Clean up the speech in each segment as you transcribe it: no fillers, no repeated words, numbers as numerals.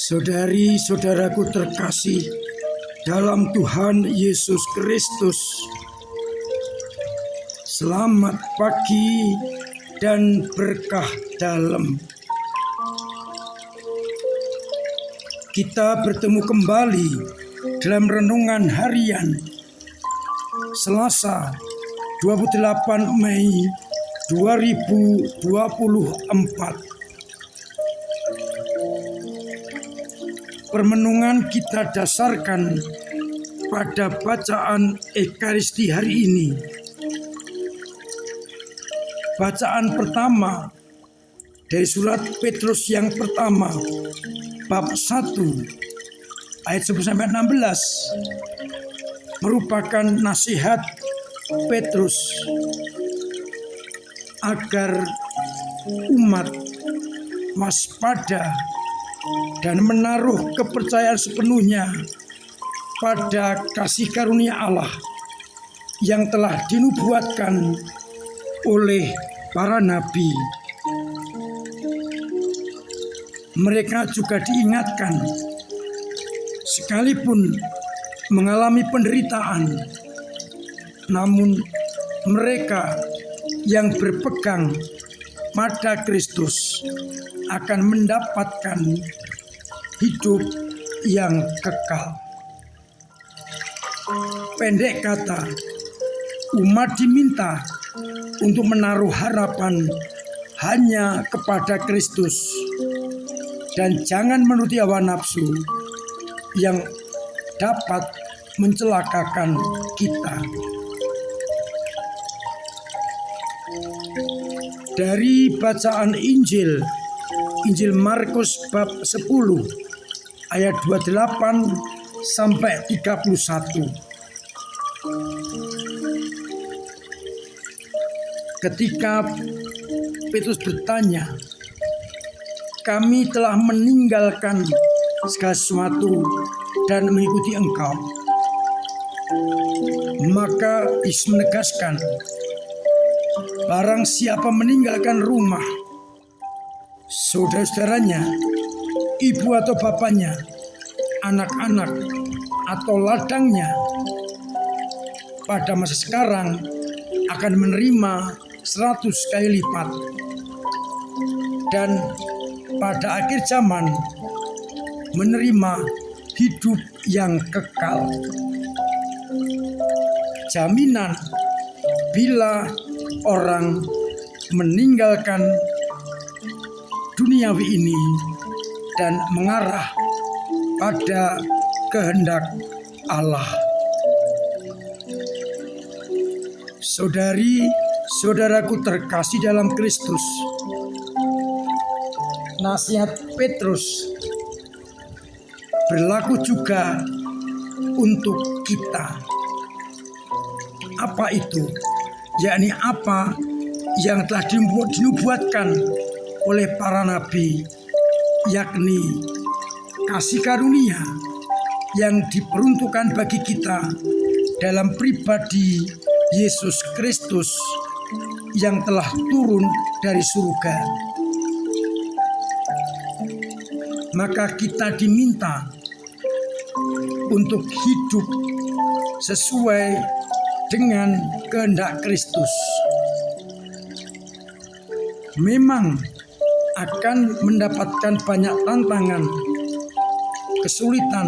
Saudari-saudaraku terkasih dalam Tuhan Yesus Kristus, selamat pagi dan berkah dalam. Kita bertemu kembali dalam renungan harian Selasa 28 Mei 2024. Permenungan kita dasarkan pada bacaan Ekaristi hari ini. Bacaan pertama dari surat Petrus yang pertama, bab 1 ayat 11-16 merupakan nasihat Petrus agar umat waspada dan menaruh kepercayaan sepenuhnya pada kasih karunia Allah yang telah dinubuatkan oleh para nabi. Mereka juga diingatkan, sekalipun mengalami penderitaan, namun mereka yang berpegang pada Kristus akan mendapatkan hidup yang kekal. Pendek kata, umat diminta untuk menaruh harapan hanya kepada Kristus dan jangan menuruti hawa nafsu yang dapat mencelakakan kita. Dari bacaan Injil Markus bab 10 ayat 28 sampai 31. Ketika Petrus bertanya, "Kami telah meninggalkan segala sesuatu dan mengikuti Engkau." Maka Yesus menegaskan, barang siapa meninggalkan rumah, saudara-saudaranya, ibu atau bapaknya, anak-anak atau ladangnya, pada masa sekarang akan menerima 100 kali lipat, dan pada akhir zaman menerima hidup yang kekal. Jaminan bila orang meninggalkan duniawi ini dan mengarah pada kehendak Allah. Saudari-saudaraku terkasih dalam Kristus, nasihat Petrus berlaku juga untuk kita. Apa itu? Yakni apa yang telah dinubuatkan oleh para nabi, yakni kasih karunia yang diperuntukkan bagi kita dalam pribadi Yesus Kristus yang telah turun dari surga. Maka kita diminta untuk hidup sesuai dengan kehendak Kristus. Memang akan mendapatkan banyak tantangan, kesulitan,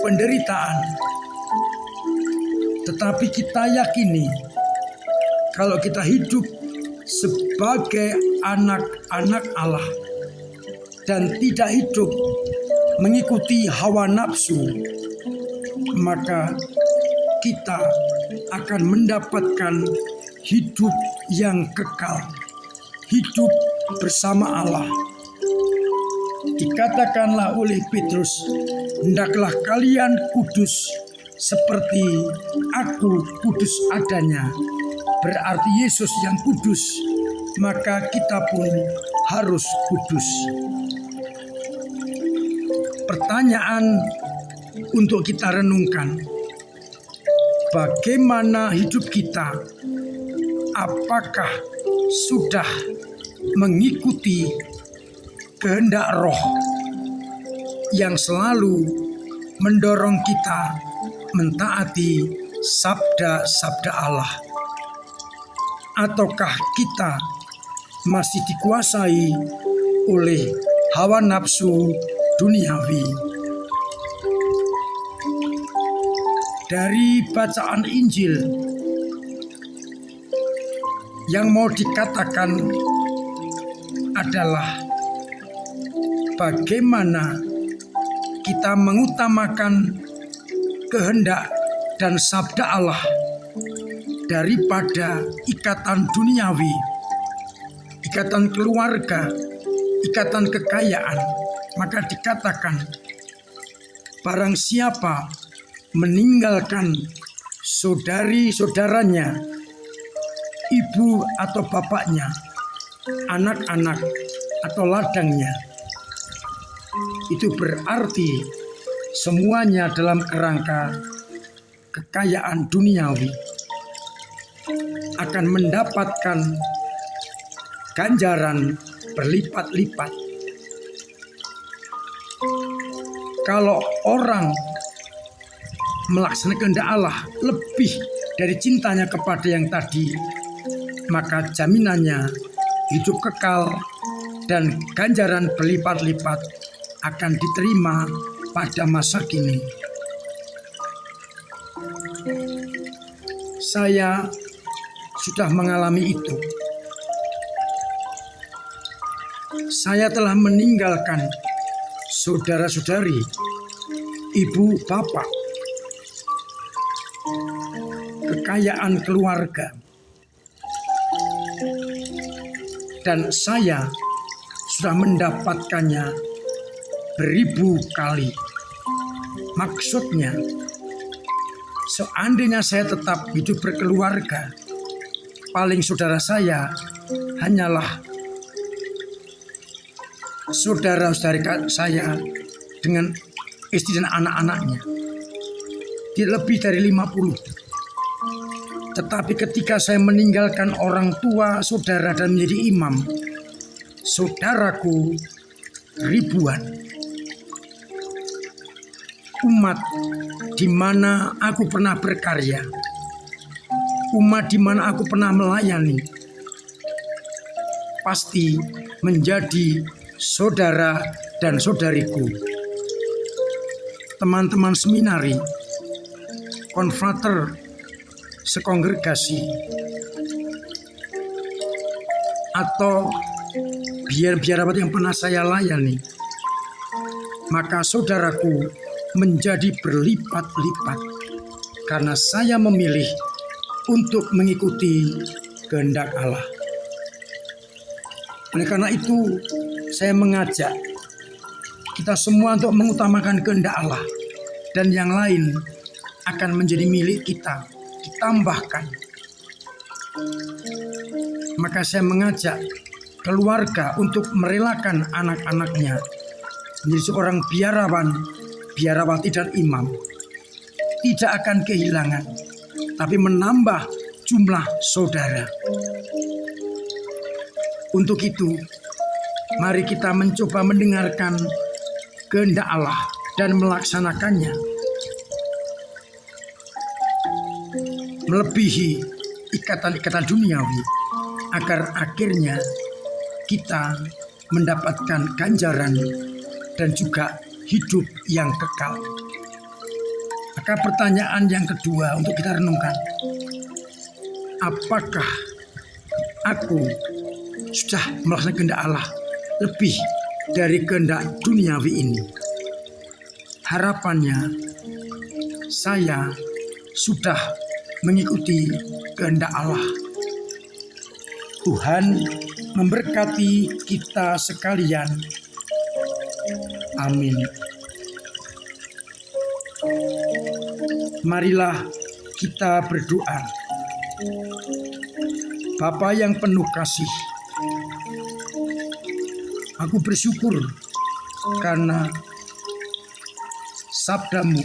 penderitaan. Tetapi kita yakini kalau kita hidup sebagai anak-anak Allah dan tidak hidup mengikuti hawa nafsu, maka kita akan mendapatkan hidup yang kekal, hidup bersama Allah. Dikatakanlah oleh Petrus, "Hendaklah kalian kudus seperti aku kudus adanya." Berarti Yesus yang kudus, maka kita pun harus kudus. Pertanyaan untuk kita renungkan, bagaimana hidup kita? Apakah sudah mengikuti kehendak Roh yang selalu mendorong kita mentaati sabda-sabda Allah? Ataukah kita masih dikuasai oleh hawa nafsu duniawi? Dari bacaan Injil yang mau dikatakan adalah bagaimana kita mengutamakan kehendak dan sabda Allah daripada ikatan duniawi, ikatan keluarga, ikatan kekayaan. Maka dikatakan, barang siapa meninggalkan saudari-saudaranya, ibu atau bapaknya, anak-anak atau ladangnya, itu berarti semuanya dalam kerangka kekayaan duniawi akan mendapatkan ganjaran berlipat-lipat. Kalau orang melaksanakan kehendak Allah lebih dari cintanya kepada yang tadi, maka jaminannya hidup kekal dan ganjaran berlipat-lipat akan diterima pada masa kini. Saya sudah mengalami itu. Saya telah meninggalkan saudara-saudari, ibu, bapak, kekayaan keluarga, dan saya sudah mendapatkannya beribu kali. Maksudnya, seandainya saya tetap hidup berkeluarga, paling saudara saya hanyalah saudara-saudari saya dengan istri dan anak-anaknya, tidak lebih dari 50. Tetapi ketika saya meninggalkan orang tua, saudara, dan menjadi imam, saudaraku ribuan. Umat di mana aku pernah berkarya, umat di mana aku pernah melayani, pasti menjadi saudara dan saudariku. Teman-teman seminari, konfrater sekongregasi, atau biar-biarabat yang pernah saya layani, maka saudaraku menjadi berlipat-lipat karena saya memilih untuk mengikuti kehendak Allah. Oleh karena itu, saya mengajak kita semua untuk mengutamakan kehendak Allah, dan yang lain akan menjadi milik kita, ditambahkan. Maka saya mengajak keluarga untuk merelakan anak-anaknya menjadi seorang biarawan, biarawati, dan imam. Tidak akan kehilangan, tapi menambah jumlah saudara. Untuk itu, mari kita mencoba mendengarkan kehendak Allah dan melaksanakannya, melebihi ikatan-ikatan duniawi, agar akhirnya kita mendapatkan ganjaran dan juga hidup yang kekal. Maka pertanyaan yang kedua untuk kita renungkan, apakah aku sudah melaksanakan kehendak Allah lebih dari kehendak duniawi ini? Harapannya saya sudah mengikuti kehendak Allah. Tuhan memberkati kita sekalian. Amin. Marilah kita berdoa. Bapa yang penuh kasih, aku bersyukur karena sabdamu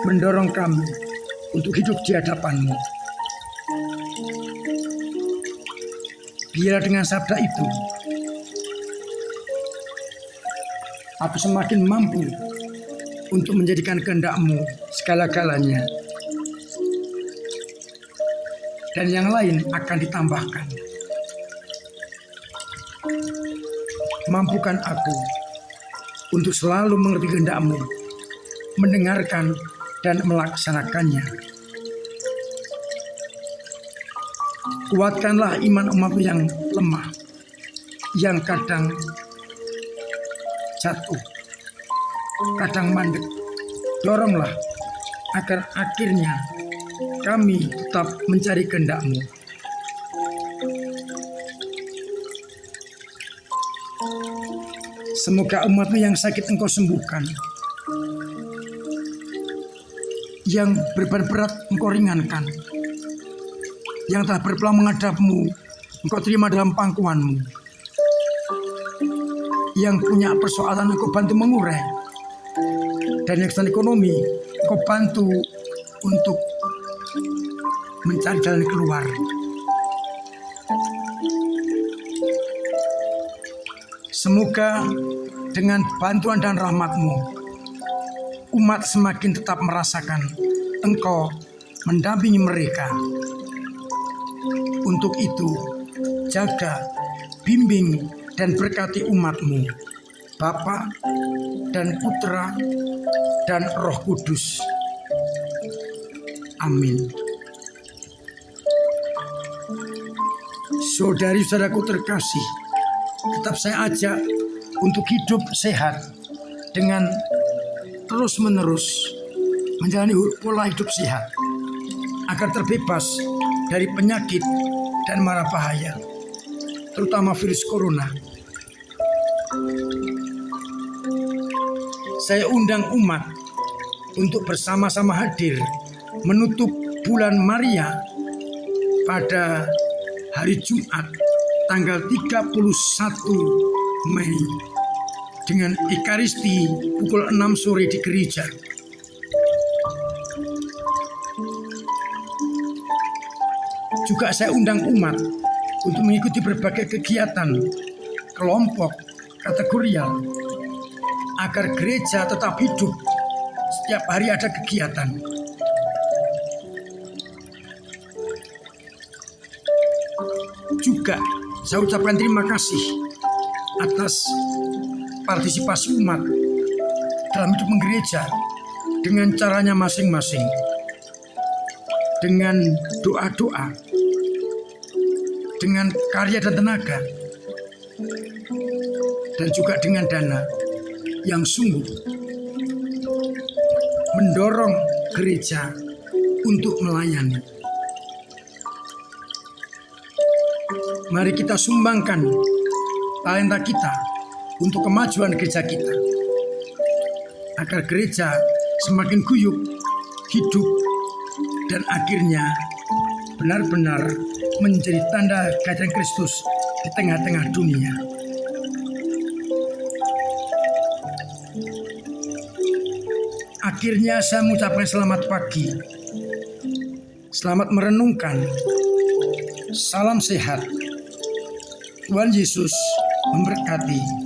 mendorong kami untuk hidup di hadapan-Mu. Biar dengan sabda itu aku semakin mampu untuk menjadikan kehendak-Mu segala-galanya, dan yang lain akan ditambahkan. Mampukan aku untuk selalu mengerti kehendak-Mu, mendengarkan dan melaksanakannya. Kuatkanlah iman umat-Mu yang lemah, yang kadang jatuh, kadang mandek. Doronglah agar akhirnya kami tetap mencari kehendak-Mu. Semoga umat-Mu yang sakit Engkau sembuhkan, yang beban berat Engkau ringankan, yang telah berpeluang menghadap-Mu Engkau terima dalam pangkuan-Mu, yang punya persoalan Engkau bantu mengurai, dan yang sedang ekonomi Engkau bantu untuk mencari jalan keluar. Semoga dengan bantuan dan rahmat-Mu, umat semakin tetap merasakan Engkau mendampingi mereka. Untuk itu, jaga, bimbing, dan berkati umat-Mu, Bapa dan Putra dan Roh Kudus. Amin. Saudari-saudaraku terkasih, tetap saya ajak untuk hidup sehat dengan terus-menerus menjalani pola hidup sehat agar terbebas dari penyakit dan mara bahaya, terutama virus corona. Saya undang umat untuk bersama-sama hadir menutup bulan Maria pada hari Jumat tanggal 31 Mei dengan Ekaristi pukul 6 sore di gereja. Juga saya undang umat untuk mengikuti berbagai kegiatan kelompok kategorial agar gereja tetap hidup. Setiap hari ada kegiatan. Juga saya ucapkan terima kasih atas partisipasi umat dalam hidup gereja dengan caranya masing-masing, dengan doa-doa, dengan karya dan tenaga, dan juga dengan dana yang sungguh mendorong gereja untuk melayani. Mari kita sumbangkan talenta kita untuk kemajuan gereja kita, agar gereja semakin guyup, hidup, dan akhirnya benar-benar menjadi tanda kehadiran Kristus di tengah-tengah dunia. Akhirnya saya mengucapkan selamat pagi, selamat merenungkan, salam sehat. Tuhan Yesus memberkati.